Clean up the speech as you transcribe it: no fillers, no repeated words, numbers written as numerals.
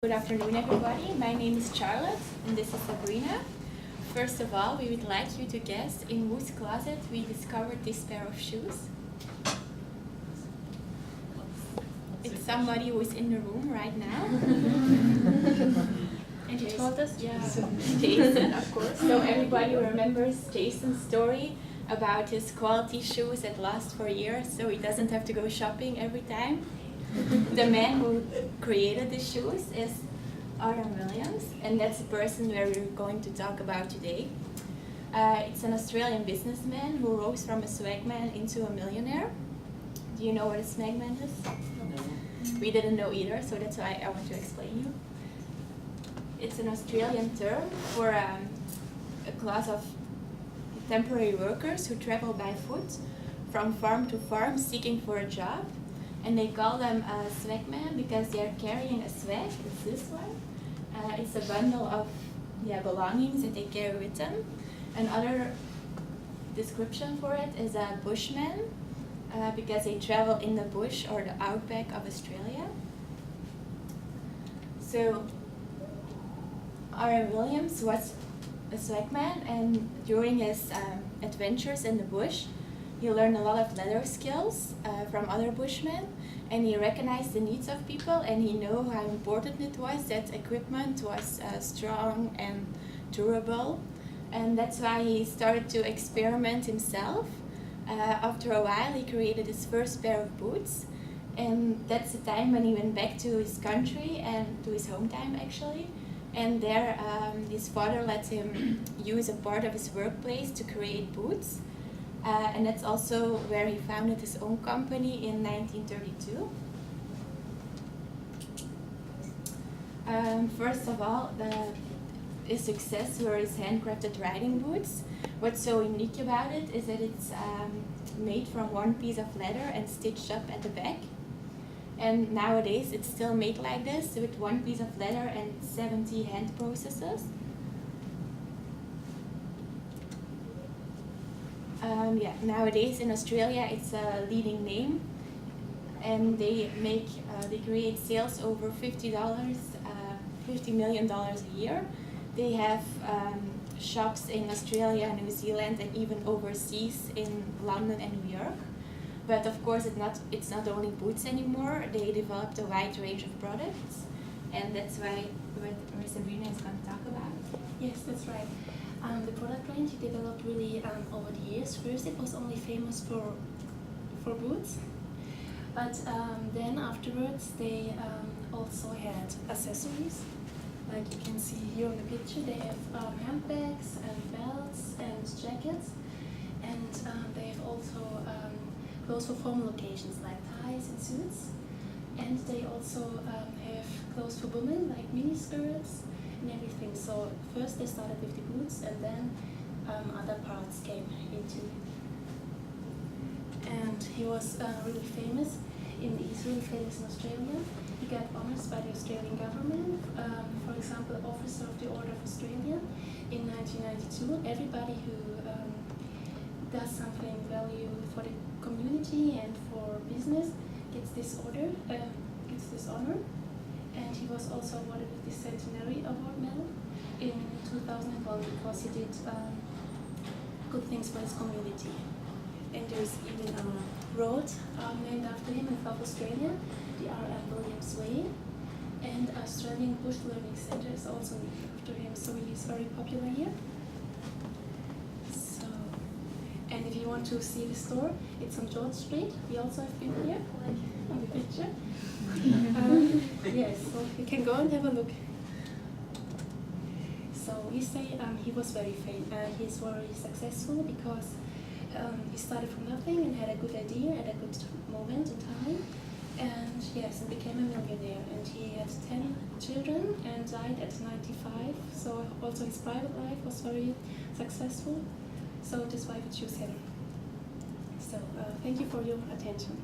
Good afternoon, everybody. My name is Charlotte, and this is Sabrina. First of all, we would like you to guess in whose closet we discovered this pair of shoes. It's somebody who's in the room right now. And you told us? Yeah, Jason, of course. So everybody remembers Jason's story about his quality shoes that last for years, so he doesn't have to go shopping every time. The man who created the shoes is Adam Williams, and that's the person where we're going to talk about today. It's an Australian businessman who rose from a swagman into a millionaire. Do you know what a swagman is? No. We didn't know either, so that's why I want to explain you. It's an Australian term for a class of temporary workers who travel by foot from farm to farm seeking for a job. And they call them a swagman because they're carrying a swag. It's this one. It's a bundle of belongings that they carry with them. Another description for it is a bushman because they travel in the bush or the outback of Australia. So R.M. Williams was a swagman, and during his adventures in the bush, he learned a lot of leather skills from other bushmen, and he recognized the needs of people, and he knew how important it was that equipment was strong and durable, and that's why he started to experiment himself. After a while, he created his first pair of boots, and that's the time when he went back to his country and to his hometown actually, and there his father let him use a part of his workplace to create boots. And that's also where he founded his own company in 1932. First of all, his success were his handcrafted riding boots. What's so unique about it is that it's made from one piece of leather and stitched up at the back. And nowadays it's still made like this with one piece of leather and 70 hand processes. Nowadays in Australia it's a leading name, and they create sales over $50 million a year. They have shops in Australia, New Zealand, and even overseas in London and New York. But of course it's not only boots anymore. They developed a wide range of products, and that's why what Sabrina is going to talk about. Yes, that's right. The product range developed really over the years. First it was only famous for boots, but then afterwards they also had accessories. Like you can see here in the picture, they have handbags and belts and jackets, and they have also clothes for formal occasions like ties and suits, and they also have clothes for women like mini skirts and everything. So first they started with the boots, and then other parts came into it. And he was really famous. He's really famous in Australia. He got honors by the Australian government. For example, Officer of the Order of Australia in 1992. Everybody who does something value for the community and for business gets this order, gets this honor. And he was also awarded with the Centenary Award Medal in 2001 because he did good things for his community. And there's even a road named after him in South Australia, the R.M. Williams Way. And Australian Bush Learning Centre is also named after him, so he is very popular here. So, and if you want to see the store, it's on George Street. We also have been here, like on the picture. Yes, so you can go and have a look. So we say he was very famous. He's very successful because he started from nothing and had a good idea at a good moment in time, and yes, and became a millionaire. And he had 10 children and died at 95. So also his private life was very successful. So that's why we choose him. So thank you for your attention.